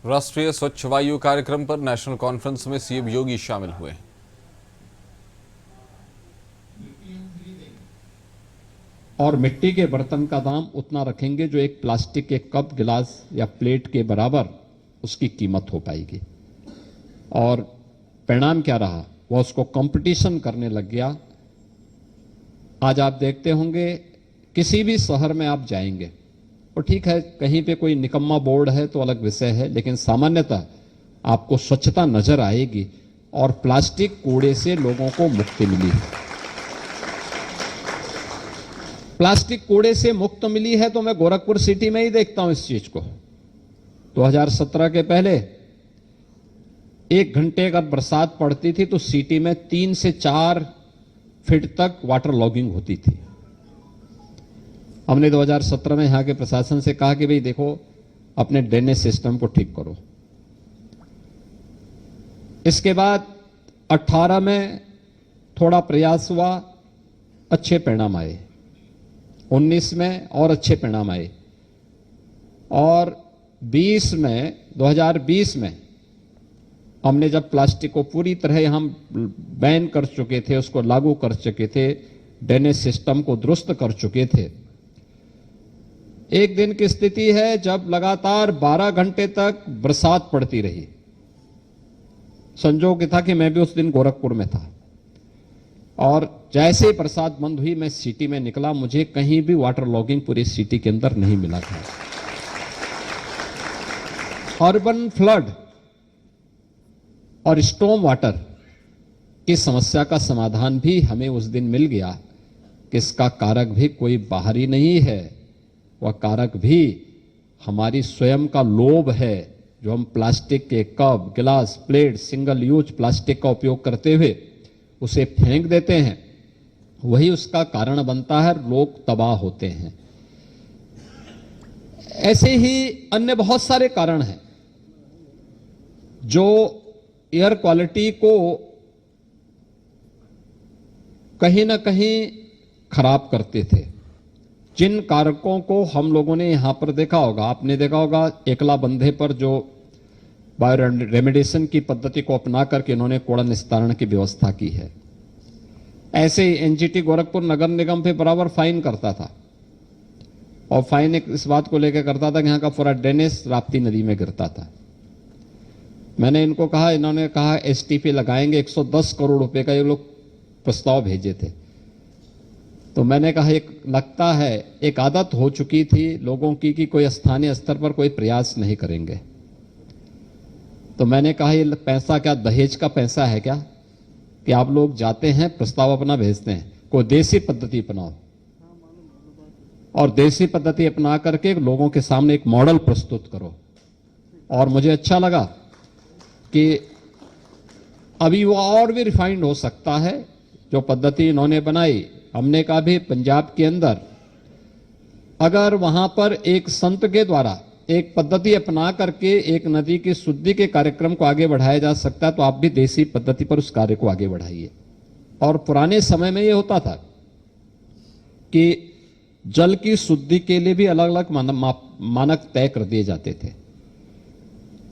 राष्ट्रीय स्वच्छ वायु कार्यक्रम पर नेशनल कॉन्फ्रेंस में सीएम योगी शामिल हुए। और मिट्टी के बर्तन का दाम उतना रखेंगे जो एक प्लास्टिक के कप, गिलास या प्लेट के बराबर उसकी कीमत हो पाएगी। और परिणाम क्या रहा, वह उसको कंपटीशन करने लग गया। आज आप देखते होंगे किसी भी शहर में आप जाएंगे, और ठीक है कहीं पे कोई निकम्मा बोर्ड है तो अलग विषय है, लेकिन सामान्यतः आपको स्वच्छता नजर आएगी और प्लास्टिक कूड़े से लोगों को मुक्ति मिली है। प्लास्टिक कूड़े से मुक्त मिली है तो मैं गोरखपुर सिटी में ही देखता हूं इस चीज को। 2017 के पहले 1 घंटे अगर बरसात पड़ती थी तो सिटी में 3 से 4 फीट तक वाटर लॉगिंग होती थी। हमने 2017 में यहां के प्रशासन से कहा कि भाई देखो अपने ड्रेनेज सिस्टम को ठीक करो। इसके बाद 18 में थोड़ा प्रयास हुआ, अच्छे परिणाम आए। 19 में और अच्छे परिणाम आए, और 2020 में हमने जब प्लास्टिक को पूरी तरह हम बैन कर चुके थे, उसको लागू कर चुके थे, ड्रेनेज सिस्टम को दुरुस्त कर चुके थे। एक दिन की स्थिति है जब लगातार 12 घंटे तक बरसात पड़ती रही। संजोग था कि मैं भी उस दिन गोरखपुर में था, और जैसे ही बरसात बंद हुई मैं सिटी में निकला, मुझे कहीं भी वाटर लॉगिंग पूरी सिटी के अंदर नहीं मिला था। अर्बन फ्लड और स्टॉर्म वाटर की समस्या का समाधान भी हमें उस दिन मिल गया कि इसका कारक भी कोई बाहरी नहीं है, वह कारक भी हमारी स्वयं का लोभ है, जो हम प्लास्टिक के कप, गिलास, प्लेट, सिंगल यूज प्लास्टिक का उपयोग करते हुए उसे फेंक देते हैं, वही उसका कारण बनता है, लोग तबाह होते हैं। ऐसे ही अन्य बहुत सारे कारण हैं जो एयर क्वालिटी को कहीं ना कहीं खराब करते थे। जिन कारकों को हम लोगों ने यहां पर देखा होगा, आपने देखा होगा एकला बंधे पर जो बायो रेमेडिएशन की पद्धति को अपना करके इन्होंने कूड़ा निस्तारण की व्यवस्था की है। ऐसे ही एनजीटी गोरखपुर नगर निगम पे बराबर फाइन करता था, और फाइन इस बात को लेकर करता था कि यहाँ का पूरा ड्रेनेज राप्ती नदी में गिरता था। मैंने इनको कहा, इन्होंने कहा एसटीपी लगाएंगे, 110 करोड़ रुपए का ये लोग प्रस्ताव भेजे थे। तो मैंने कहा एक लगता है एक आदत हो चुकी थी लोगों की कि कोई स्थानीय स्तर पर कोई प्रयास नहीं करेंगे। तो मैंने कहा ये पैसा क्या दहेज का पैसा है क्या, कि आप लोग जाते हैं प्रस्ताव अपना भेजते हैं, कोई देसी पद्धति अपनाओ, और देसी पद्धति अपना करके लोगों के सामने एक मॉडल प्रस्तुत करो। और मुझे अच्छा लगा कि अभी वो और भी रिफाइंड हो सकता है जो पद्धति इन्होंने बनाई। हमने कहा भी पंजाब के अंदर अगर वहां पर एक संत के द्वारा एक पद्धति अपना करके एक नदी की शुद्धि के कार्यक्रम को आगे बढ़ाया जा सकता है, तो आप भी देसी पद्धति पर उस कार्य को आगे बढ़ाइए। और पुराने समय में यह होता था कि जल की शुद्धि के लिए भी अलग अलग मानक तय कर दिए जाते थे।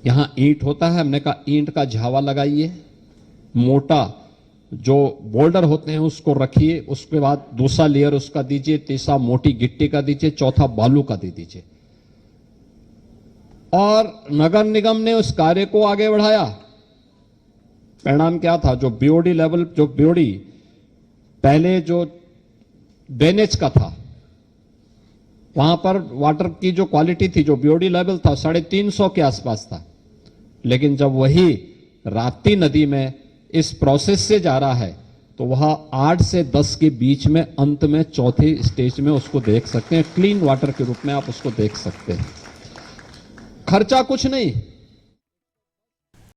यहां ईंट होता है, हमने कहा ईंट का झावा लगाइए, मोटा जो बोल्डर होते हैं उसको रखिए, उसके बाद दूसरा लेयर उसका दीजिए, तीसरा मोटी गिट्टी का दीजिए, चौथा बालू का दे दीजिए। और नगर निगम ने उस कार्य को आगे बढ़ाया। परिणाम क्या था, जो बीओडी लेवल, जो बीओडी पहले जो ड्रेनेज का था, वहां पर वाटर की जो क्वालिटी थी, जो बीओडी लेवल था 350 के आसपास था। लेकिन जब वही राप्ती नदी में इस प्रोसेस से जा रहा है तो वह 8 से 10 के बीच में अंत में चौथे स्टेज में उसको देख सकते हैं, क्लीन वाटर के रूप में आप उसको देख सकते हैं। खर्चा कुछ नहीं,